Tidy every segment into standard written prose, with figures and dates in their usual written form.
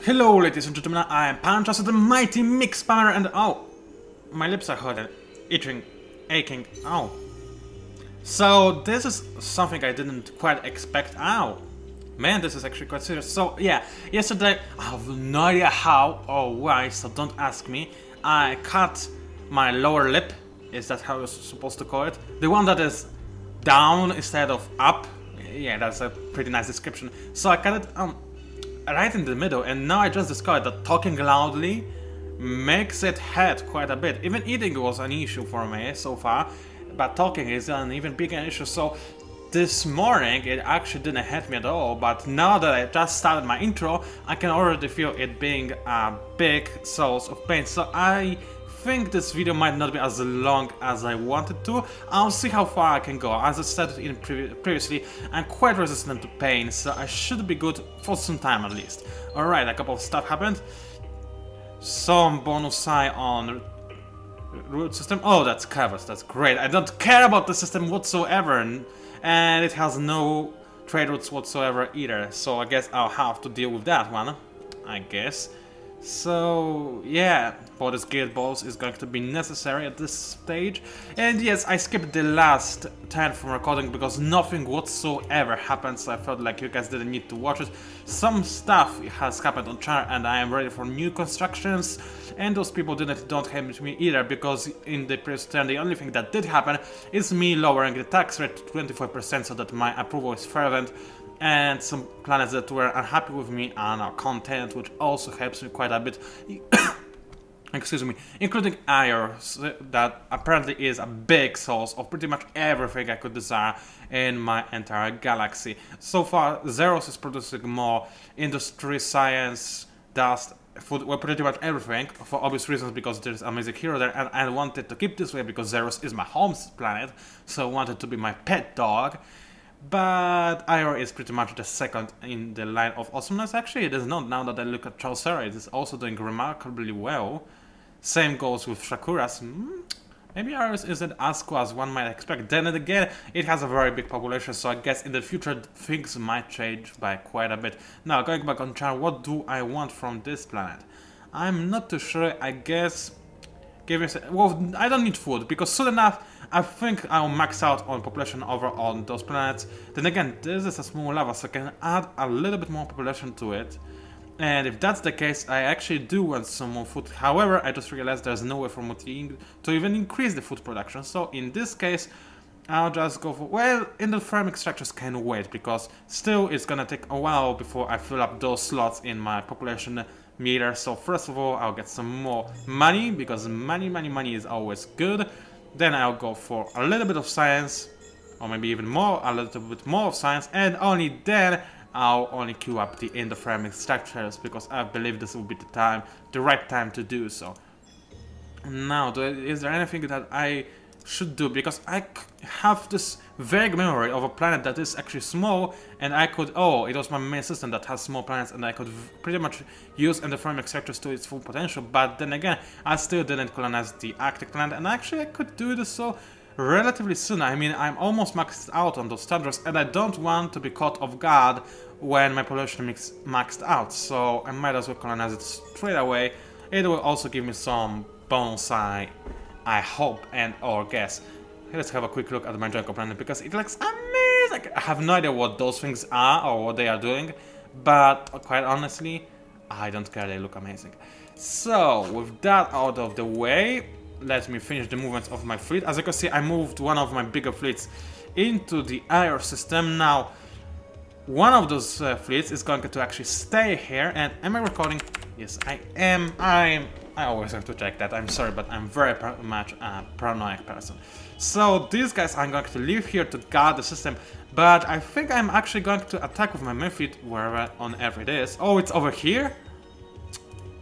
Hello ladies and gentlemen, I am PANCZASU, the mighty mix spammer, and oh, my lips are hurting, itching, aching, ow. So this is something I didn't quite expect, ow. Man, this is actually quite serious. So yeah, yesterday, I have no idea how or why, so don't ask me, I cut my lower lip, is that how you're supposed to call it? The one that is down instead of up, yeah, that's a pretty nice description. So I cut it right in the middle, and now I just discovered that talking loudly makes it hurt quite a bit. Even eating was an issue for me so far, but talking is an even bigger issue. So this morning it actually didn't hurt me at all, but now that I just started my intro, I can already feel it being a big source of pain. So I think this video might not be as long as I wanted to. I'll see how far I can go. As I said previously, I'm quite resistant to pain, so I should be good for some time at least. Alright, a couple of stuff happened. Some bonus eye on root system. Oh, that's clever, that's great. I don't care about the system whatsoever, and it has no trade routes whatsoever either, so I guess I'll have to deal with that one, I guess. So yeah, for this guild boss is going to be necessary at this stage. And yes, I skipped the last 10 from recording because nothing whatsoever happened, so I felt like you guys didn't need to watch it. Some stuff has happened on channel and I am ready for new constructions, and those people don't hate me either, because in the previous turn the only thing that did happen is me lowering the tax rate to 25% so that my approval is fervent. And some planets that were unhappy with me are now content, which also helps me quite a bit. Excuse me, including Iris, that apparently is a big source of pretty much everything I could desire in my entire galaxy. So far, Zeros is producing more industry, science, dust, food, well, pretty much everything, for obvious reasons, because there's an amazing hero there, and I wanted to keep this way because Zeros is my home planet, so I wanted to be my pet dog. But Io is pretty much the second in the line of awesomeness. Actually, it is not, now that I look at Chaucer. It is also doing remarkably well. Same goes with Shakura's. Maybe Iris isn't as cool as one might expect. Then again, it has a very big population, so I guess in the future things might change by quite a bit. Now, going back on channel, what do I want from this planet? I'm not too sure. I guess give me a, well, I don't need food, because soon enough I think I'll max out on population over on those planets. Then again, this is a small lava, so I can add a little bit more population to it. And if that's the case, I actually do want some more food. However, I just realized there's no way for me to even increase the food production. So in this case, I'll just go for, well, the farming structures can wait, because still it's gonna take a while before I fill up those slots in my population meter. So first of all, I'll get some more money, because money is always good. Then I'll go for a little bit of science, or maybe even more, a little bit more of science, and only then I'll only queue up the endoframic structures, because I believe this will be the right time to do so. Now, is there anything that I should do? Because I have this vague memory of a planet that is actually small, and I could, oh, it was my main system that has small planets, and I could pretty much use endoframic structures to its full potential. But then again, I still didn't colonize the Arctic planet, and actually I could do this so relatively soon. I mean, I'm almost maxed out on those tundras, and I don't want to be caught off guard when my population is maxed out, so I might as well colonize it straight away. It will also give me some bonus I hope and or guess. Let's have a quick look at my Jungle planet, because it looks amazing. I have no idea what those things are or what they are doing, but quite honestly, I don't care, they look amazing. So, with that out of the way, let me finish the movements of my fleet. As you can see, I moved one of my bigger fleets into the Io system. Now, one of those fleets is going to actually stay here, and am I recording? Yes, I am. I always have to check that, I'm sorry, but I'm very much a paranoid person. So these guys are going to leave here to guard the system, but I think I'm actually going to attack with my main fleet wherever on earth it is. Oh, it's over here?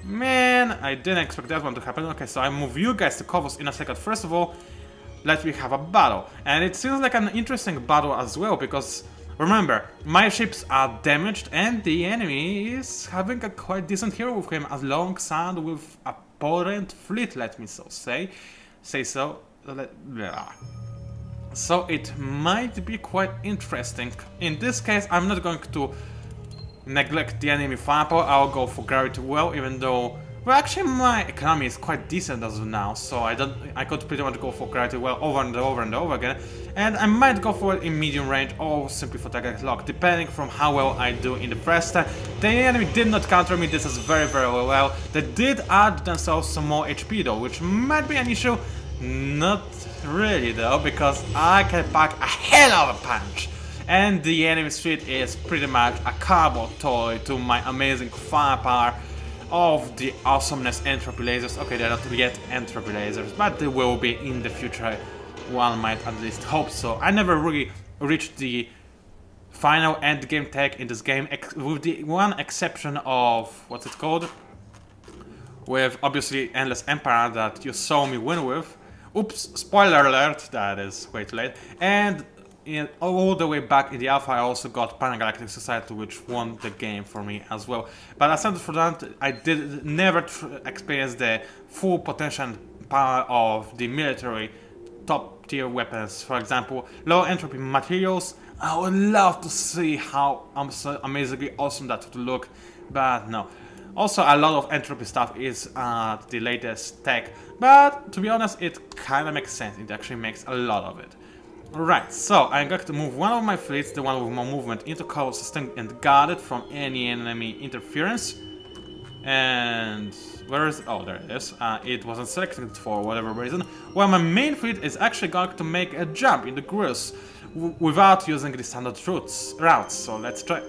Man, I didn't expect that one to happen. Okay, so I move you guys to Kovos in a second. First of all, let me have a battle. And it seems like an interesting battle as well, because remember, my ships are damaged and the enemy is having a quite decent hero with him alongside with a potent fleet, let me so say. So it might be quite interesting. In this case, I'm not going to neglect the enemy firepower, I'll go for gravity well, even though, well, actually my economy is quite decent as of now, so I could pretty much go for gravity well over and over and over again, and I might go for it in medium range or simply for target lock, depending from how well I do in the first time. The enemy did not counter me, this is very well. They did add themselves some more HP though, which might be an issue. Not really though, because I can pack a hell of a punch. And the enemy's fleet is pretty much a cardboard toy to my amazing firepower of the awesomeness entropy lasers. Okay, they're not yet entropy lasers, but they will be in the future. One might at least hope so. I never really reached the final end game tech in this game, with the one exception of, what's it called? With obviously Endless Empire that you saw me win with. Oops, spoiler alert, that is way too late. And all the way back in the alpha I also got Pan-Galactic Society, which won the game for me as well. But aside from that, I did never experience the full potential and power of the military top tier weapons. For example, low entropy materials. I would love to see how amazingly awesome that would look, but no. Also, a lot of entropy stuff is the latest tech, but to be honest, it kind of makes sense. It actually makes a lot of it. Right, so I'm going to move one of my fleets, the one with more movement, into cover system and guard it from any enemy interference. And where is it? Oh, there it is. It wasn't selected for whatever reason. Well, my main fleet is actually going to make a jump in the cruise without using the standard routes. So let's try.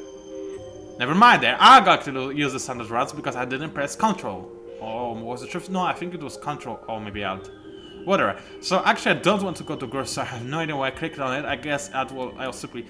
Never mind, there are going to use the standard routes because I didn't press Control. Oh, was it Shift? No, I think it was Control or maybe Alt. Whatever. So actually I don't want to go to Gross, so I have no idea why I clicked on it. I guess I'll simply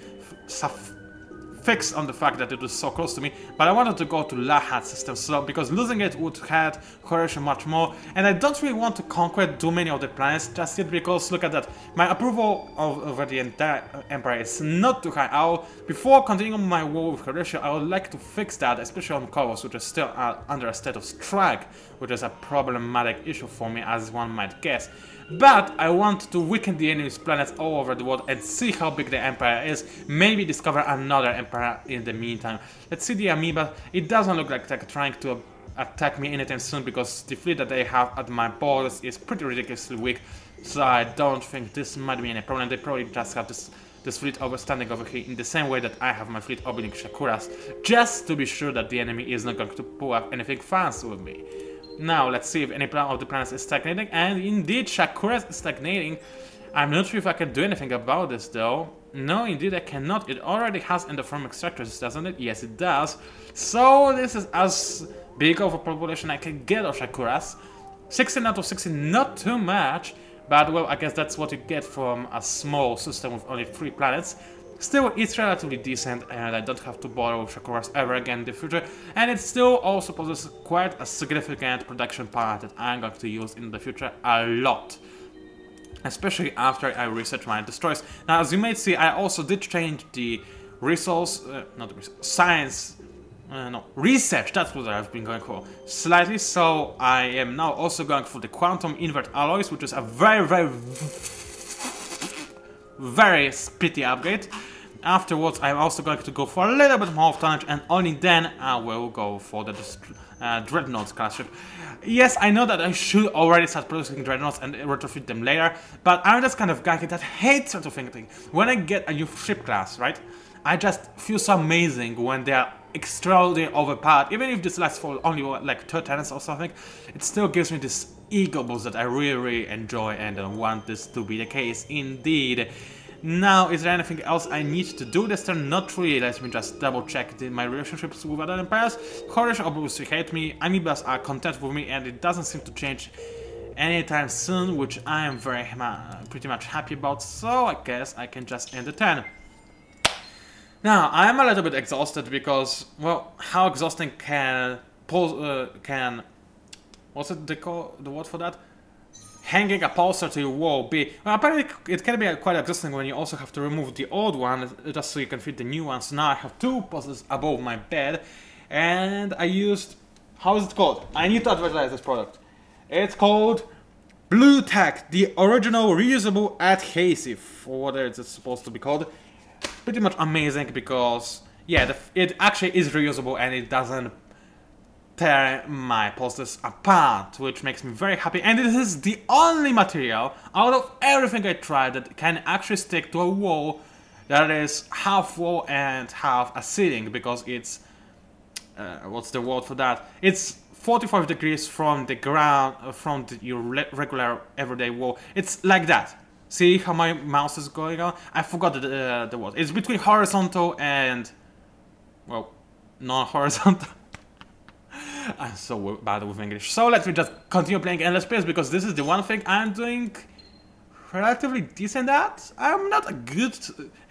fix on the fact that it was so close to me. But I wanted to go to Lahat system, so because losing it would hurt Croatia much more. And I don't really want to conquer too many of the planets just yet, because look at that. My approval over the entire empire is not too high. Before continuing my war with Croatia, I would like to fix that, especially on Kolos, which is still under a state of strike, which is a problematic issue for me, as one might guess. But I want to weaken the enemy's planets all over the world and see how big the empire is. Maybe discover another empire in the meantime. Let's see the amoeba. It doesn't look like they're trying to attack me anytime soon, because the fleet that they have at my borders is pretty ridiculously weak. So I don't think this might be any problem. They probably just have this fleet standing over here in the same way that I have my fleet orbiting Shakuras, just to be sure that the enemy is not going to pull up anything fancy with me. Now, let's see if any of the planets is stagnating, and indeed, Shakuras is stagnating. I'm not sure if I can do anything about this, though. No, indeed I cannot. It already has endothermic structures, doesn't it? Yes, it does. So, this is as big of a population I can get of Shakuras. 16 out of 16, not too much, but, well, I guess that's what you get from a small system with only 3 planets. Still, it's relatively decent, and I don't have to borrow Shakuras ever again in the future, and it still also possesses quite a significant production power that I'm going to use in the future a lot. Especially after I research my destroyers. Now, as you may see, I also did change the resource, research, that's what I've been going for, slightly, so I am now also going for the quantum invert alloys, which is a very speedy upgrade. Afterwards, I'm also going to go for a little bit more of tonnage, and only then I will go for the Dreadnoughts class ship. Yes, I know that I should already start producing Dreadnoughts and retrofit them later, but I'm just kind of guy that hates sort of thing. When I get a new ship class, right, I just feel so amazing when they are extraordinarily overpowered. Even if this lasts for only like 2 turns or something, it still gives me this ego boost that I really enjoy, and I want this to be the case indeed. Now, is there anything else I need to do this turn? Not really. Let me just double check my relationships with other empires. Horus obviously hate me, Amoebas are content with me, and it doesn't seem to change anytime soon, which I am pretty much happy about, so I guess I can just end the turn. Now, I am a little bit exhausted because, well, how exhausting what's it the word for that? Hanging a pulsar to your wall be? Well, apparently it can be quite exhausting when you also have to remove the old one just so you can fit the new one. So now I have 2 pulsars above my bed, and I used, how is it called? I need to advertise this product. It's called Blue Tack, the original reusable adhesive, or whatever it's supposed to be called. Pretty much amazing because yeah, it actually is reusable and it doesn't tear my posters apart, which makes me very happy. And this is the only material out of everything I tried that can actually stick to a wall that is half wall and half a ceiling, because it's what's the word for that? It's 45 degrees from the ground, from your regular everyday wall. It's like that. See how my mouse is going on? I forgot the word. It's between horizontal and, well, non-horizontal. I'm so bad with English. So let me just continue playing Endless Space, because this is the one thing I'm doing relatively decent at. I'm not a good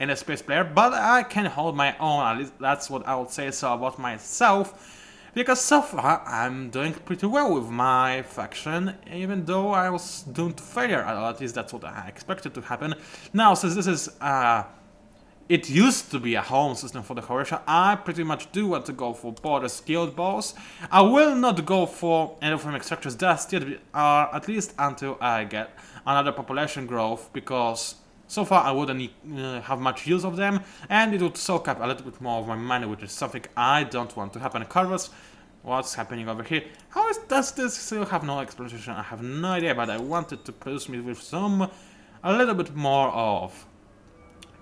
Endless Space player, but I can hold my own. At least that's what I would say so about myself. Because so far I'm doing pretty well with my faction, even though I was doomed to failure. At least that's what I expected to happen. Now, since this is it used to be a home system for the Horatio, I pretty much do want to go for border skilled boss. I will not go for endophthalmic structures just yet, at least until I get another population growth, because so far I wouldn't have much use of them, and it would soak up a little bit more of my money, which is something I don't want to happen. Carvers, what's happening over here? Does this still have no explanation? I have no idea, but I wanted to produce me with a little bit more of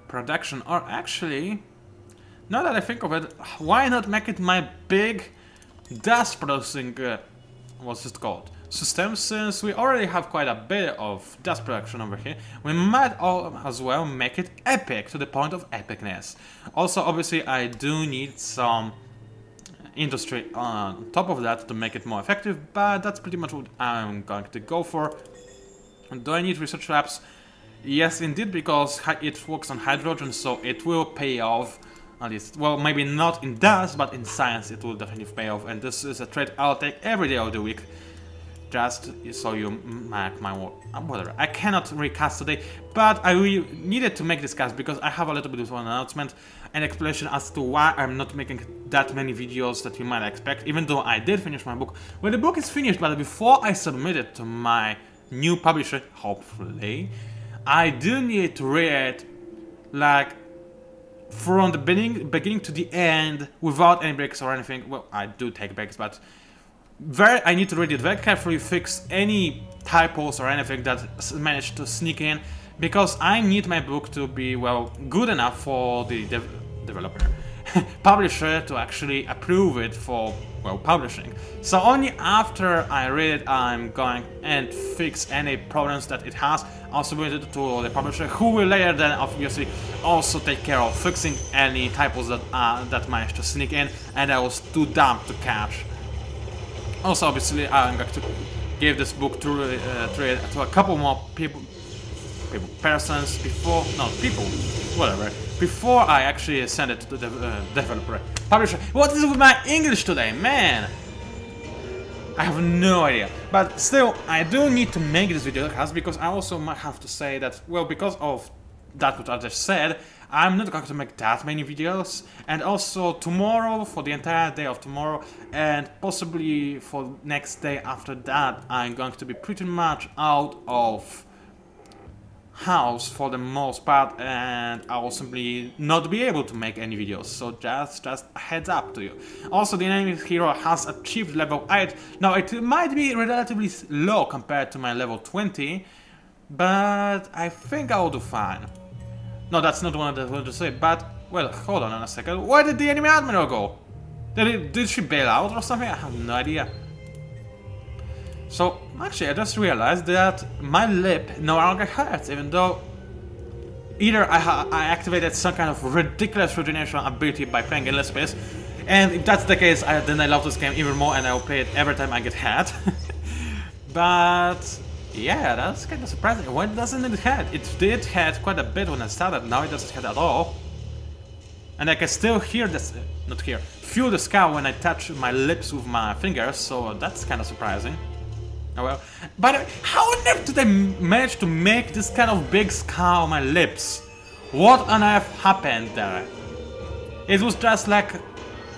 production, or actually, now that I think of it, why not make it my big dust producing, what's it called, system, since we already have quite a bit of dust production over here. We might as well make it epic, to the point of epicness. Also, obviously, I do need some industry on top of that to make it more effective, but that's pretty much what I'm going to go for. Do I need research labs? Yes, indeed, because it works on hydrogen, so it will pay off. At least, well, maybe not in dust, but in science it will definitely pay off. And this is a trade I'll take every day of the week. Just so you mark my word. Whatever. I cannot recast today, but I really needed to make this cast because I have a little bit of an announcement and explanation as to why I'm not making that many videos that you might expect, even though I did finish my book. Well, the book is finished, but before I submit it to my new publisher, hopefully, I do need to read it, like, from the beginning to the end, without any breaks or anything. Well, I do take breaks, but I need to read it very carefully, fix any typos or anything that managed to sneak in, because I need my book to be, well, good enough for the developer, publisher, to actually approve it for, well, publishing. So only after I read it, I'm going and fix any problems that it has. I'll submit it to the publisher, who will later then obviously also take care of fixing any typos that managed to sneak in and I was too dumb to catch. Also, obviously, I'm going to give this book to a couple more persons before, no, people, whatever, before I actually send it to the developer, publisher. What is with my English today, man? I have no idea, but still, I do need to make this video because I also might have to say that, well, because of that what I just said, I'm not going to make that many videos, and also tomorrow, for the entire day of tomorrow, and possibly for next day after that, I'm going to be pretty much out of house for the most part, and I will simply not be able to make any videos, so just a heads up to you. Also, the enemy hero has achieved level 8. Now, it might be relatively low compared to my level 20, but I think I'll do fine. No, that's not what I wanted to say, but, well, hold on a second. Where did the enemy admiral go? Did she bail out or something? I have no idea. So, actually, I just realized that my lip no longer hurts, even though either I activated some kind of ridiculous regeneration ability by playing Endless Space, and if that's the case, then I love this game even more and I will play it every time I get hit. But yeah, that's kind of surprising. Why doesn't it hurt? It did hurt quite a bit when I started, now it doesn't hurt at all. And I can still hear this, feel the scar when I touch my lips with my fingers, so that's kind of surprising. Oh well. But how on earth did I manage to make this kind of big scar on my lips? What on earth happened there? It was just like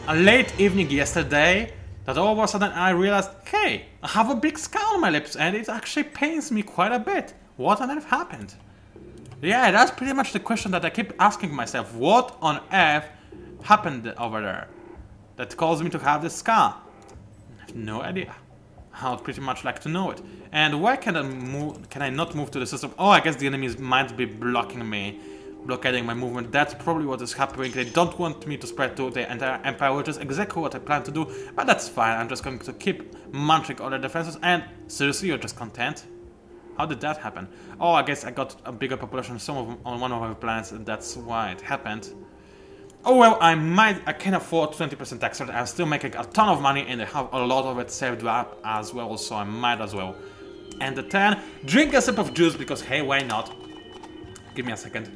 a late evening yesterday that all of a sudden I realized, hey, I have a big scar on my lips and it actually pains me quite a bit. What on earth happened? Yeah, that's pretty much the question that I keep asking myself. What on earth happened over there that caused me to have this scar? I have no idea. I would pretty much like to know it. And why can I not move to the system? Oh, I guess the enemies might be blocking me, blockading my movement. That's probably what is happening. They don't want me to spread to the entire empire, which is exactly what I plan to do. But that's fine. I'm just going to keep munching all the defenses. And seriously, you're just content? How did that happen? Oh, I guess I got a bigger population on one of my planets, and that's why it happened. Oh well, I can afford 20% tax rate. I'm still making a ton of money and I have a lot of it saved up as well, so I might as well end the turn. Drink a sip of juice because hey, why not? Give me a second.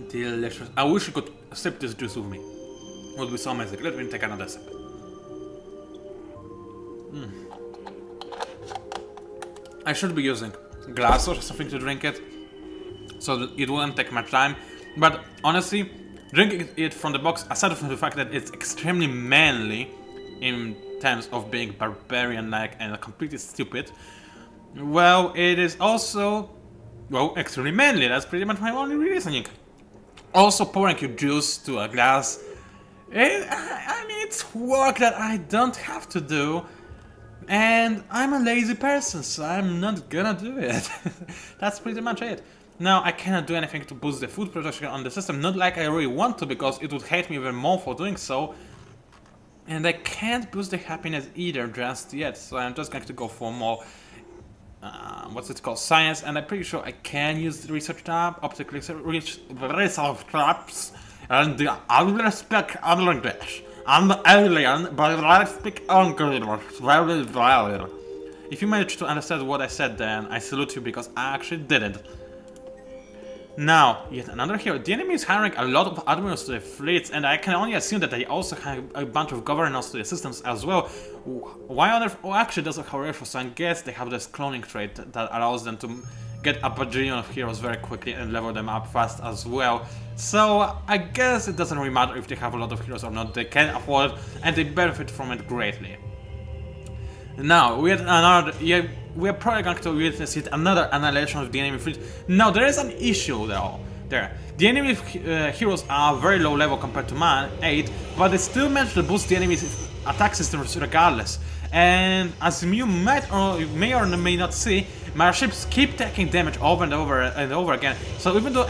Delicious. I wish you could sip this juice with me. It would be so amazing. Let me take another sip. I should be using glass or something to drink it, so that it wouldn't take much time. But honestly, drinking it from the box, aside from the fact that it's extremely manly in terms of being barbarian-like and completely stupid, well, it is also, well, extremely manly. That's pretty much my only reasoning. Also, pouring your juice to a glass, I mean, it's work that I don't have to do. And I'm a lazy person, so I'm not gonna do it. That's pretty much it. Now, I cannot do anything to boost the food production on the system, not like I really want to, because it would hate me even more for doing so. And I can't boost the happiness either just yet, so I'm just going to go for more, what's it called, science, and I'm pretty sure I can use the research tab, optical research tabs, and the other spec other English. I'm the alien, but I speak English very well. If you managed to understand what I said, then I salute you because I actually didn't. Now, yet another hero. The enemy is hiring a lot of admirals to the fleets, and I can only assume that they also have a bunch of governors to the systems as well. Why on earth? Oh, actually, that's a Horatio, so I guess they have this cloning trait that allows them to get a bajillion of heroes very quickly and level them up fast as well. So I guess it doesn't really matter if they have a lot of heroes or not, they can afford it and they benefit from it greatly. Now, we are probably going to witness yet another annihilation of the enemy fleet. Now, there is an issue though. The enemy heroes are very low level compared to mine, 8, but they still manage to boost the enemy's attack systems regardless. And as you may or may not see, my ships keep taking damage over and over and over again. So even though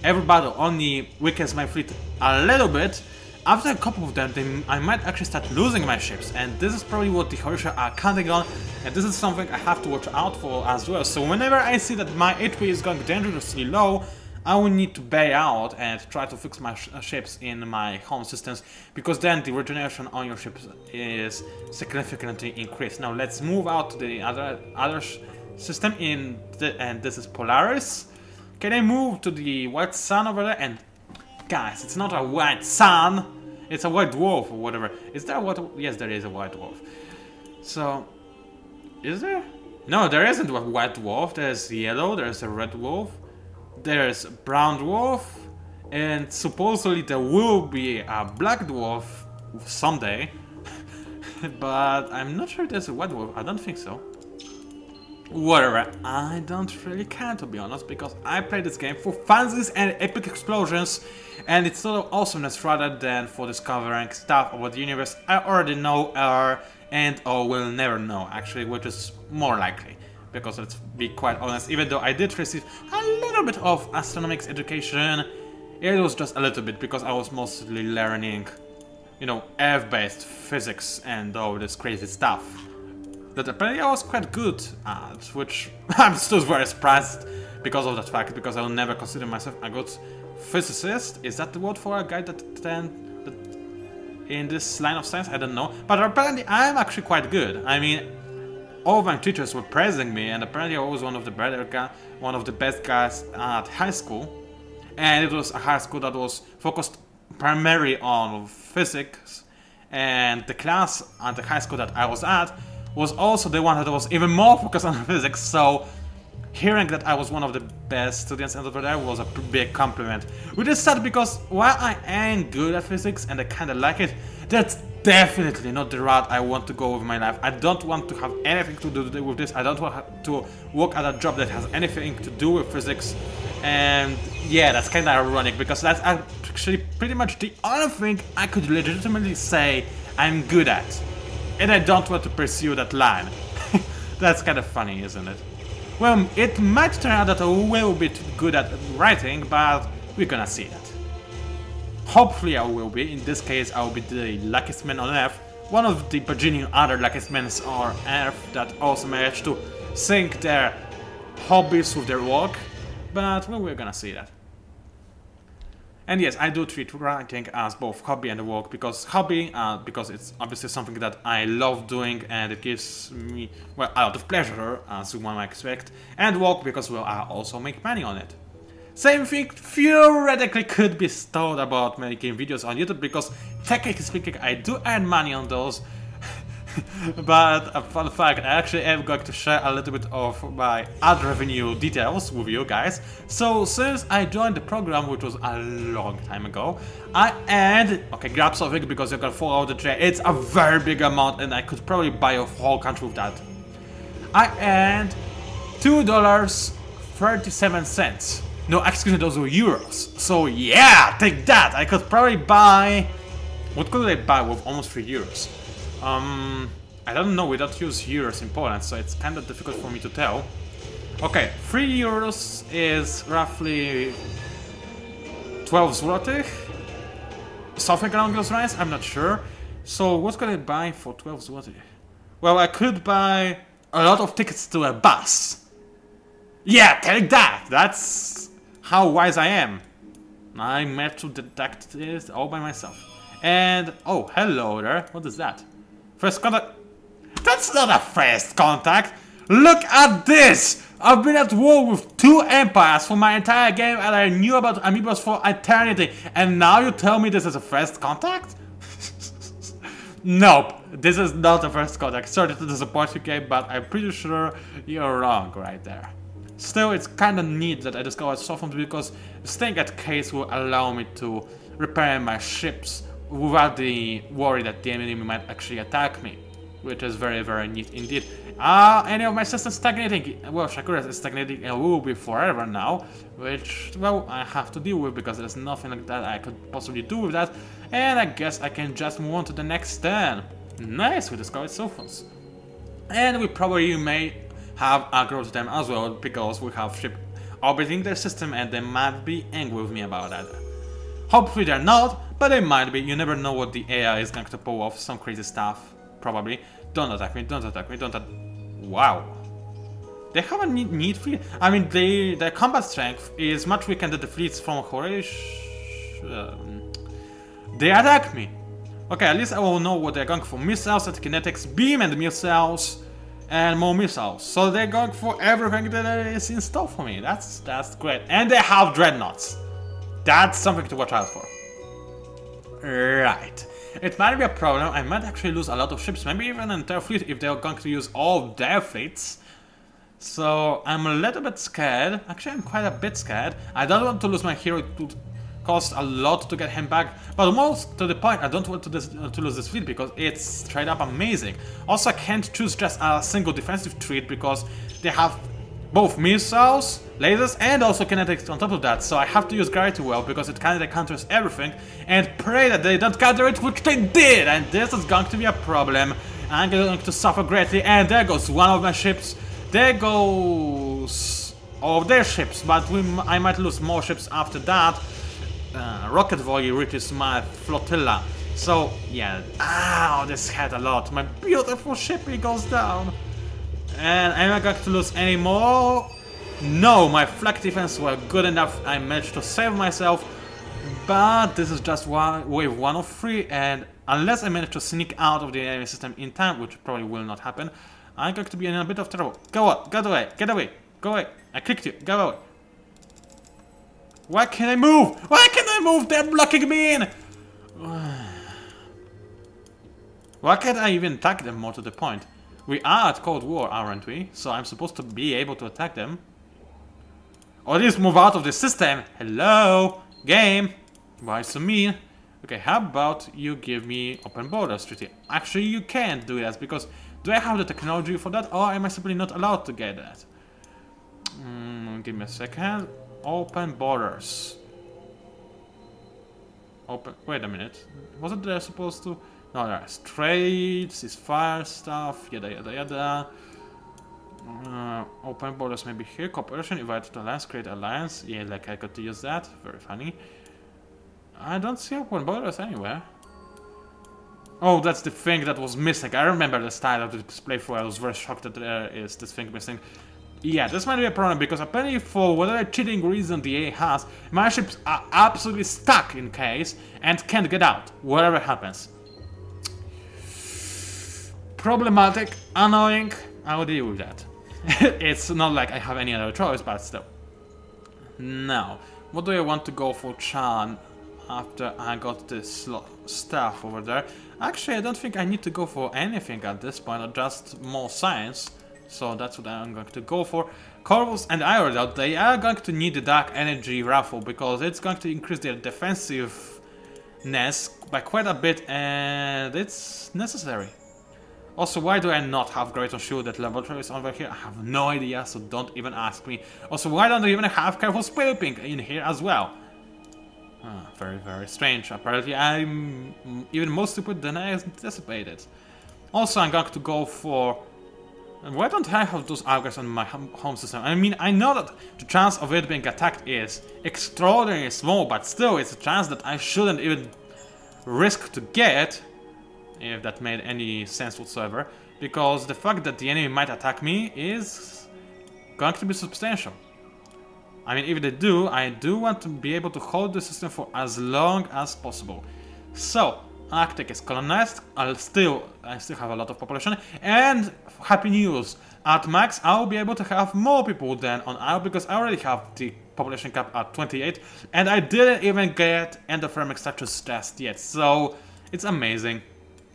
every battle only weakens my fleet a little bit, after a couple of them, I might actually start losing my ships. And this is probably what the Horatio are counting on. And this is something I have to watch out for as well. So whenever I see that my HP is going dangerously low, I will need to bail out and try to fix my ships in my home systems, because then the regeneration on your ships is significantly increased. Now let's move out to the other system and this is Polaris. Can I move to the white sun over there? And guys, it's not a white sun, it's a white dwarf or whatever. Is there a white? Yes, there is a white dwarf. So, is there? No, there isn't a white dwarf. There's yellow, there's a red dwarf. There's a brown dwarf, and supposedly there will be a black dwarf someday, but I'm not sure there's a white dwarf. I don't think so. Whatever, I don't really care to be honest, because I play this game for fancies and epic explosions, and it's sort of awesomeness rather than for discovering stuff about the universe I already know or will never know, actually, which is more likely. Because let's be quite honest, even though I did receive a little bit of astronomics education, it was just a little bit because I was mostly learning, you know, Earth-based physics and all this crazy stuff that apparently I was quite good at, which I'm still very surprised because of that fact, because I will never consider myself a good physicist. Is that the word for a guy that in this line of science? I don't know, but apparently I'm actually quite good. I mean, all of my teachers were praising me, and apparently I was one of the best guys at high school. And it was a high school that was focused primarily on physics. And the class at the high school that I was at was also the one that was even more focused on physics. So hearing that I was one of the best students over there was a big compliment. Which is sad because while I am good at physics and I kinda like it, that's definitely not the route I want to go with my life. I don't want to have anything to do with this. I don't want to work at a job that has anything to do with physics. And yeah, that's kinda ironic because that's actually pretty much the only thing I could legitimately say I'm good at. And I don't want to pursue that line. That's kind of funny, isn't it? Well, it might turn out that I will be good at writing, but we're gonna see that. Hopefully I will be. In this case, I will be the luckiest man on Earth. One of the bajillion other luckiest men on Earth that also managed to sync their hobbies with their work. But well, we're gonna see that. And yes, I do treat writing as both hobby and work, because hobby, because it's obviously something that I love doing and it gives me, well, a lot of pleasure, as one might expect, and work because, well, I also make money on it. Same thing theoretically could be thought about making videos on YouTube, because technically speaking, I do earn money on those. But a fun fact, I actually am going to share a little bit of my ad revenue details with you guys. So since I joined the program, which was a long time ago, I earned, okay, grab something because you're gonna fall out the chair, it's a very big amount and I could probably buy a whole country with that. I earned $2.37. No, excuse me, those were euros. So yeah, take that! I could probably buy... What could I buy with almost 3 euros? I don't know, we don't use euros in Poland, so it's kind of difficult for me to tell. Okay, 3 euros is roughly 12 zlotych? Something along those lines, I'm not sure. So what could I buy for 12 zlotych? Well, I could buy a lot of tickets to a bus. Yeah, take that! That's how wise I am. I managed to detect this all by myself. And, oh, hello there, what is that? First contact? That's not a first contact! Look at this! I've been at war with 2 empires for my entire game and I knew about amiibos for eternity, and now you tell me this is a first contact? Nope, this is not a first contact. Sorry to disappoint you, game, but I'm pretty sure you're wrong right there. Still, it's kinda neat that I discovered Sophons because staying at case will allow me to repair my ships without the worry that the enemy might actually attack me, which is very, very neat indeed. Any of my systems stagnating? Well, Shakura is stagnating and will be forever now, which, well, I have to deal with because there's nothing like that I could possibly do with that, and I guess I can just move on to the next turn. Nice, we discovered Sophons. And we probably may have aggro to them as well, because we have ship orbiting their system and they might be angry with me about that. Hopefully they're not, but they might be. You never know what the AI is going to pull off, some crazy stuff, probably. Don't attack me, don't attack me, don't attack... Wow. They have a neat fleet. I mean, their combat strength is much weaker than the fleets from Horish. They attack me. Okay, at least I will know what they're going for. Missiles and kinetics, beam and missiles, and more missiles. So they're going for everything that is in store for me. That's great. And they have dreadnoughts. That's something to watch out for. Right. It might be a problem. I might actually lose a lot of ships, maybe even an entire fleet if they're going to use all their fleets. So I'm a little bit scared. Actually, I'm quite a bit scared. I don't want to lose my hero. It would cost a lot to get him back. But most to the point, I don't want to lose this fleet because it's straight up amazing. Also, I can't choose just a single defensive trait because they have both missiles, lasers, and also kinetics on top of that, so I have to use gravity well because it kinda counters everything, and pray that they don't counter it, which they did, and this is going to be a problem. I'm going to suffer greatly, and there goes one of my ships, there goes all of their ships, but I might lose more ships after that. Rocket volley reaches my flotilla, so yeah, ow, this had a lot, my beautiful ship goes down. And am I going to lose any more? No, my flak defense were good enough. I managed to save myself. But this is just wave 1 of 3. And unless I manage to sneak out of the enemy system in time, which probably will not happen, I'm going to be in a bit of trouble. Go on, get away, get away, go away. I clicked you, go away. Why can't I move? Why can't I move? They're blocking me in. Why can't I even attack them more to the point? We are at Cold War, aren't we? So I'm supposed to be able to attack them. Or at least move out of the system. Hello? Game? Why so mean? Okay, how about you give me open borders treaty? Actually, you can't do that because do I have the technology for that or am I simply not allowed to get that? Give me a second. Open borders. Open. Wait a minute. Wasn't there supposed to? No, there's trade, ceasefire stuff, yada yada yada. Open borders maybe here. Cooperation, invite to alliance, create alliance. Yeah, like I got to use that. Very funny. I don't see open borders anywhere. Oh, that's the thing that was missing. I remember the style of this playthrough. I was very shocked that there is this thing missing. Yeah, this might be a problem because apparently for whatever cheating reason the EA has, my ships are absolutely stuck in case and can't get out, whatever happens. Problematic, annoying, I will deal with that. It's not like I have any other choice, but still. Now, what do I want to go for Chan after I got this stuff over there? Actually, I don't think I need to go for anything at this point, just more science. So that's what I'm going to go for. Corvus and Irodot, they are going to need the Dark Energy Raffle because it's going to increase their defensiveness by quite a bit and it's necessary. Also, why do I not have Great on Shield at laboratories over here? I have no idea, so don't even ask me. Also, why don't I even have Careful Scraping in here as well? Very, very strange. Apparently, I'm even more stupid than I anticipated. Also, I'm going to go for... Why don't I have those augurs on my home system? I mean, I know that the chance of it being attacked is extraordinarily small, but still, it's a chance that I shouldn't even risk to get, if that made any sense whatsoever, because the fact that the enemy might attack me is going to be substantial. I mean, if they do, I do want to be able to hold the system for as long as possible. So, Arctic is colonized, I still have a lot of population, and happy news, at max I'll be able to have more people than on Isle because I already have the population cap at 28, and I didn't even get endothermic status test yet, so it's amazing.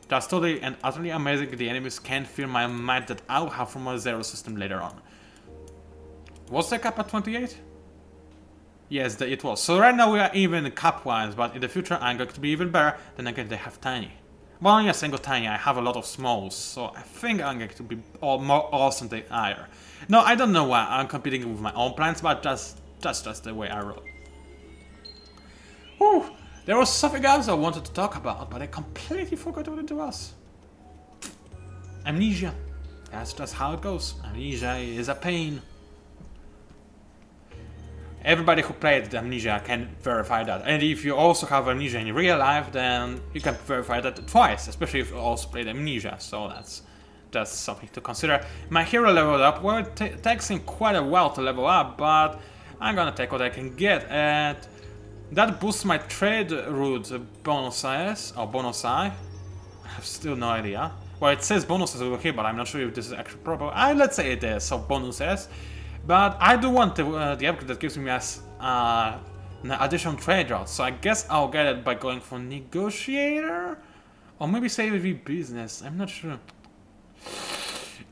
That's totally and utterly amazing. The enemies can't feel my might that I'll have from my zero system later on. Was the cap at 28? Yes, it was. So right now we are even cap-wise, but in the future I'm going to be even better. Then again, they have tiny. Well, yes, I got tiny. I have a lot of smalls, so I think I'm going to be more awesome than higher. No, I don't know why I'm competing with my own plans, but that's just the way I roll. Whew. There was something else I wanted to talk about, but I completely forgot what it was. Amnesia. That's just how it goes. Amnesia is a pain. Everybody who played Amnesia can verify that. And if you also have Amnesia in real life, then you can verify that twice, especially if you also played Amnesia. So that's just something to consider. My hero leveled up. Well, it takes him quite a while to level up, but I'm gonna take what I can get. And that boosts my trade route bonuses, or bonusi. I have still no idea. Well, it says bonuses over here, but I'm not sure if this is actually proper. Let's say it is, so bonuses. But I do want the upgrade that gives me as an additional trade route, so I guess I'll get it by going for negotiator, or maybe save it business. I'm not sure.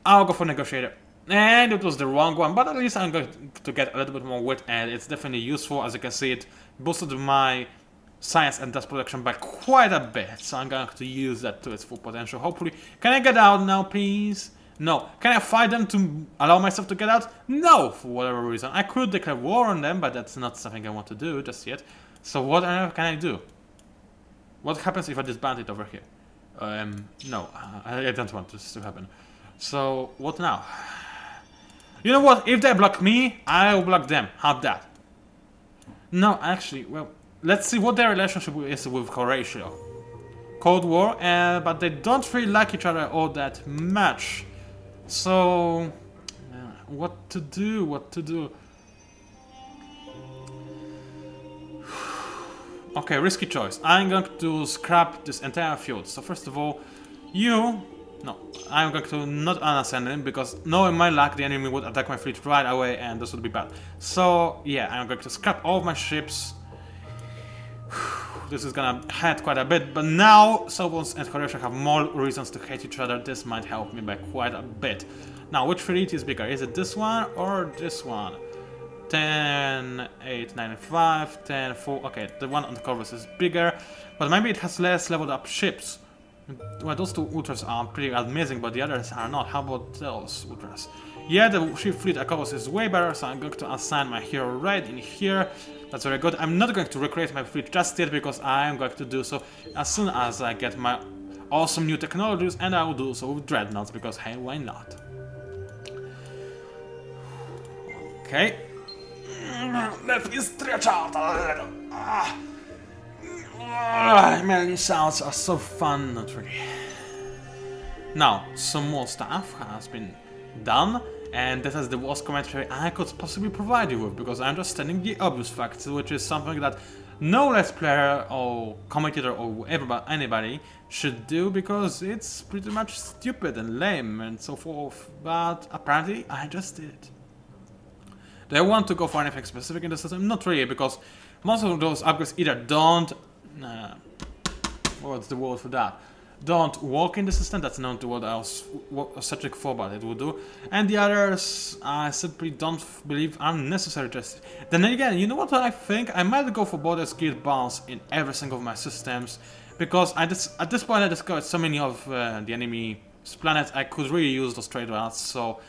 I'll go for negotiator, and it was the wrong one, but at least I'm going to get a little bit more wit, and it's definitely useful. As you can see, it boosted my science and dust production by quite a bit, so I'm going to use that to its full potential. Hopefully, can I get out now, please? No. Can I fight them to allow myself to get out? No, for whatever reason. I could declare war on them, but that's not something I want to do just yet. So what can I do? What happens if I disband it over here? No, I don't want this to happen. So, what now? You know what? If they block me, I'll block them. Have that. No, actually, well, let's see what their relationship is with Horatio. Cold War, but they don't really like each other all that much. So, what to do? Okay, risky choice. I'm going to scrap this entire field. So first of all, I'm going to not unascend him because knowing my luck, the enemy would attack my fleet right away and this would be bad. So yeah, I'm going to scrap all of my ships. This is gonna hurt quite a bit, but now Sophons and Horatio have more reasons to hate each other. This might help me by quite a bit. Now, which fleet is bigger? Is it this one or this one? 10, 8, 9, 5, 10, 4. Okay, the one on the covers is bigger, but maybe it has less leveled up ships. Well, those two ultras are pretty amazing, but the others are not. How about those ultras? Yeah, the ship fleet covers is way better, so I'm going to assign my hero right in here. That's very good. I'm not going to recreate my fleet just yet, because I am going to do so as soon as I get my awesome new technologies, and I will do so with dreadnoughts, because hey, why not? Okay. Let me stretch out a little. Many sounds are so fun, not really. Now, some more stuff has been done, and that is the worst commentary I could possibly provide you with, because I'm just stating the obvious facts, which is something that no Let's Player or commentator or anybody should do, because it's pretty much stupid and lame and so forth, but apparently I just did it. Do I want to go for anything specific in the system? Not really, because most of those upgrades either don't... what's the word for that? Don't work in the system, that's not what I was searching for, but it will do. And the others, I simply don't believe are necessary just... Then again, you know what I think? I might go for border skilled bounce in every single of my systems, because at this point I discovered so many of the enemy's planets, I could really use those trade routes, so...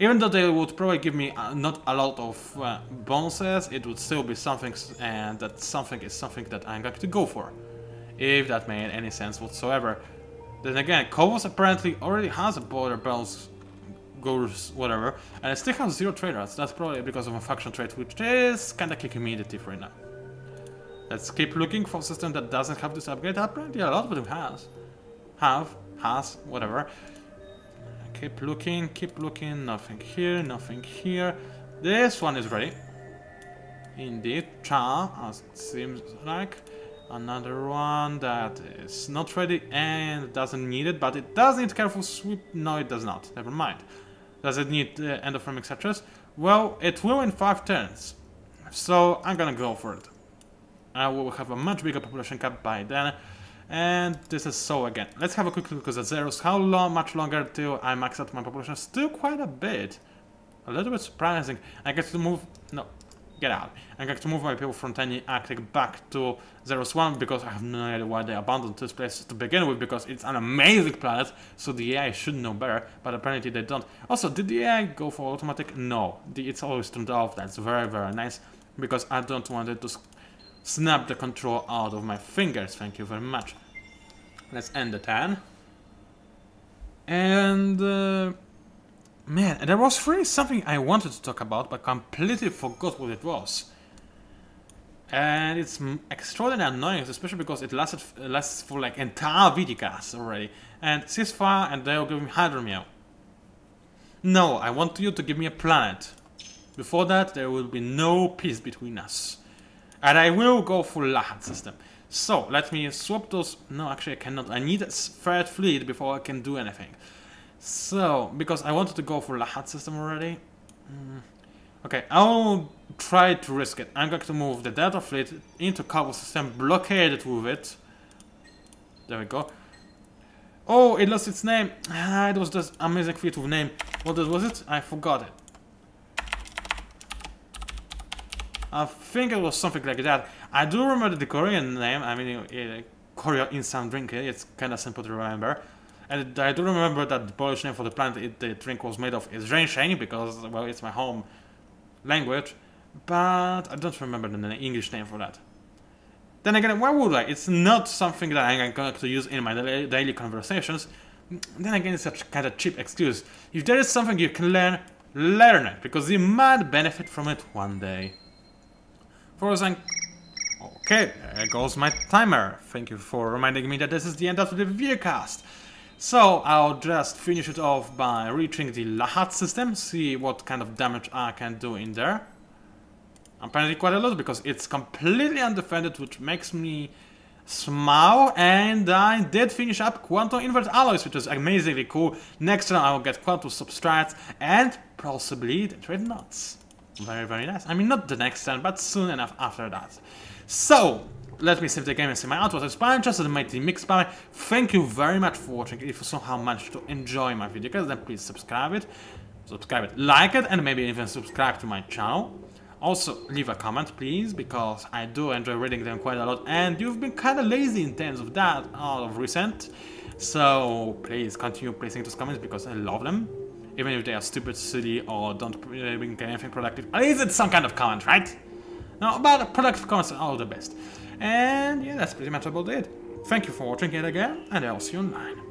Even though they would probably give me not a lot of bonuses, it would still be something, and that something is something that I'm going to go for. If that made any sense whatsoever. Then again, Kovos apparently already has a border bounce, goes whatever, and it still has 0 trade routes. That's probably because of a faction trait, which is kinda kicking me in the teeth right now. Let's keep looking for a system that doesn't have this upgrade. Apparently a lot of them has, whatever. Keep looking, nothing here, nothing here. This one is ready. Indeed, Cha, as it seems like. Another one that is not ready and doesn't need it, but it does need careful sweep. No, it does not. Never mind. Does it need end of frame etc.? Well, it will in 5 turns. So I'm gonna go for it. I will have a much bigger population cap by then. And this is so again. Let's have a quick look at the zeros. How much longer till I max out my population? Still quite a bit. A little bit surprising. I get to move... No, get out. I get to move my people from Tiny Arctic back to Zeros 1 because I have no idea why they abandoned this place to begin with, because it's an amazing planet, so the AI should know better, but apparently they don't. Also, did the AI go for automatic? No. It's always turned off. That's very, very nice, because I don't want it to snap the control out of my fingers. Thank you very much. Let's end the turn. And man, there was really something I wanted to talk about, but completely forgot what it was. And it's extraordinarily annoying, especially because it lasts for like entire videocast already. And ceasefire, and they'll give me hydromel. No, I want you to give me a planet. Before that, there will be no peace between us. And I will go for Lahat system. So, let me swap those... No, actually I cannot. I need a third fleet before I can do anything. So, because I wanted to go for Lahat system already. Okay, I'll try to risk it. I'm going to move the Delta fleet into Cabo system, blockade it with it. There we go. Oh, it lost its name. It was this amazing fleet with name. What was it? I forgot it. I think it was something like that. I do remember the Korean name. I mean, Korea instant drink. It's kind of simple to remember. And I do remember that the Polish name for the planet the drink was made of is Renshain, because, well, it's my home language. But I don't remember the English name for that. Then again, why would I? It's not something that I'm going to use in my daily conversations. Then again, it's such kind of cheap excuse. If there is something you can learn, learn it, because you might benefit from it one day. For example, okay, there goes my timer. Thank you for reminding me that this is the end of the videocast. So I'll just finish it off by reaching the Lahat system, see what kind of damage I can do in there. Apparently quite a lot, because it's completely undefended, which makes me smile. And I did finish up Quantum Invert Alloys, which is amazingly cool. Next time I will get Quantum Substrates and possibly the Dreadnoughts. Very, very nice. I mean, not the next turn, but soon enough after that. So, let me save the game and say my outro. It's PANCZASU, the mighty mix spammer. Thank you very much for watching. If you somehow managed to enjoy my video, then please subscribe it, like it, and maybe even subscribe to my channel. Also, leave a comment, please, because I do enjoy reading them quite a lot, and you've been kind of lazy in terms of that out of recent. So please continue placing those comments because I love them. Even if they are stupid, silly, or don't bring anything productive. At least it's some kind of comment, right? No, but productive comments are all the best. And yeah, that's pretty much about it. Thank you for watching yet again, and I'll see you online.